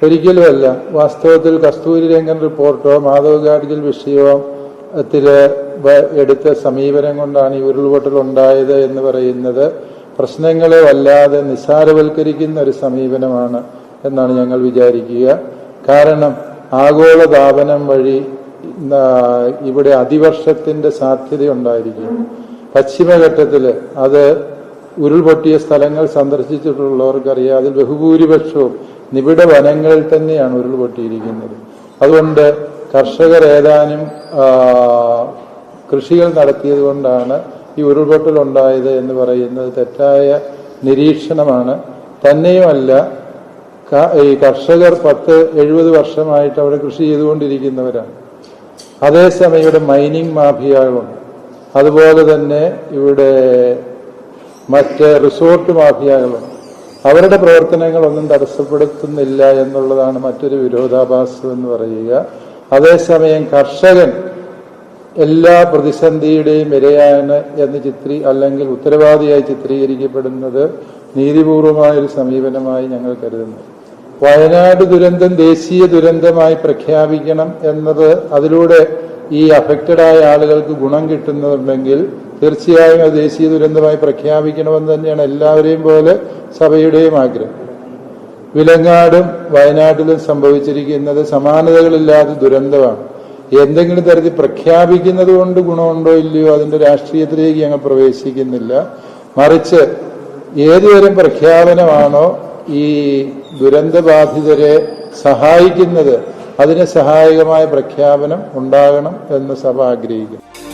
ഒരിക്കലുമല്ല. വാസ്തവത്തിൽ കസ്തൂരി രംഗൻ റിപ്പോർട്ടോ മാധവ് ഗാഡ്ഗിൽ വിഷയത്തില് എടുത്ത സമീപനം കൊണ്ടാണ് ഈ ഉരുൾപൊട്ടൽ ഉണ്ടായത് എന്ന് പറയുന്നത് പ്രശ്നങ്ങളെ വല്ലാതെ നിസ്സാരവൽക്കരിക്കുന്ന ഒരു സമീപനമാണ് എന്നാണ് ഞങ്ങൾ വിചാരിക്കുക. കാരണം ആഗോളതാപനം വഴി ഇവിടെ അതിവർഷത്തിന്റെ സാധ്യതയുണ്ടായിരിക്കും. പശ്ചിമഘട്ടത്തില് അത് ഉരുൾപൊട്ടിയ സ്ഥലങ്ങൾ സന്ദർശിച്ചിട്ടുള്ളവർക്കറിയാം, അതിൽ ബഹുഭൂരിപക്ഷവും നിബിഡ വനങ്ങളിൽ തന്നെയാണ് ഉരുൾപൊട്ടിയിരിക്കുന്നത്. അതുകൊണ്ട് കർഷകർ ഏതാനും കൃഷികൾ നടത്തിയത് കൊണ്ടാണ് ഈ ഉരുൾപൊട്ടൽ ഉണ്ടായത് എന്ന് പറയുന്നത് തെറ്റായ നിരീക്ഷണമാണ്. തന്നെയുമല്ല, ഈ കർഷകർ 10-70 വർഷമായിട്ട് അവിടെ കൃഷി ചെയ്തുകൊണ്ടിരിക്കുന്നവരാണ്. അതേസമയം ഇവിടെ മൈനിങ് മാഫിയകളുണ്ട്. അതുപോലെ തന്നെ ഇവിടെ മറ്റ് റിസോർട്ട് മാഫിയകളുണ്ട്. അവരുടെ പ്രവർത്തനങ്ങളൊന്നും തടസ്സപ്പെടുത്തുന്നില്ല എന്നുള്ളതാണ് മറ്റൊരു വിരോധാഭാസം എന്ന് പറയുക. അതേസമയം കർഷകൻ എല്ലാ പ്രതിസന്ധിയുടെയും ഇരയാണ് എന്ന് അല്ലെങ്കിൽ ഉത്തരവാദിയായി ചിത്രീകരിക്കപ്പെടുന്നത് നീതിപൂർവമായൊരു സമീപനമായി ഞങ്ങൾ കരുതുന്നു. വയനാട് ദുരന്തം ദേശീയ ദുരന്തമായി പ്രഖ്യാപിക്കണം എന്നത്, അതിലൂടെ ഈ അഫക്റ്റഡായ ആളുകൾക്ക് ഗുണം കിട്ടുന്നുണ്ടെങ്കിൽ തീർച്ചയായും അത് ദേശീയ ദുരന്തമായി പ്രഖ്യാപിക്കണമെന്ന് തന്നെയാണ് എല്ലാവരെയും പോലെ സഭയുടെയും ആഗ്രഹം. വിലങ്ങാടും വയനാട്ടിലും സംഭവിച്ചിരിക്കുന്നത് സമാനതകളില്ലാത്ത ദുരന്തമാണ്. എന്തെങ്കിലും തരത്തിൽ പ്രഖ്യാപിക്കുന്നത് കൊണ്ട് ഗുണമുണ്ടോ ഇല്ലയോ അതിന്റെ രാഷ്ട്രീയത്തിലേക്ക് ഞങ്ങൾ പ്രവേശിക്കുന്നില്ല. മറിച്ച് ഏതുതരം പ്രഖ്യാപനമാണോ ഈ ദുരന്തബാധിതരെ സഹായിക്കുന്നത് അതിന് സഹായകമായ പ്രഖ്യാപനം ഉണ്ടാകണം എന്ന് സഭ ആഗ്രഹിക്കുന്നു.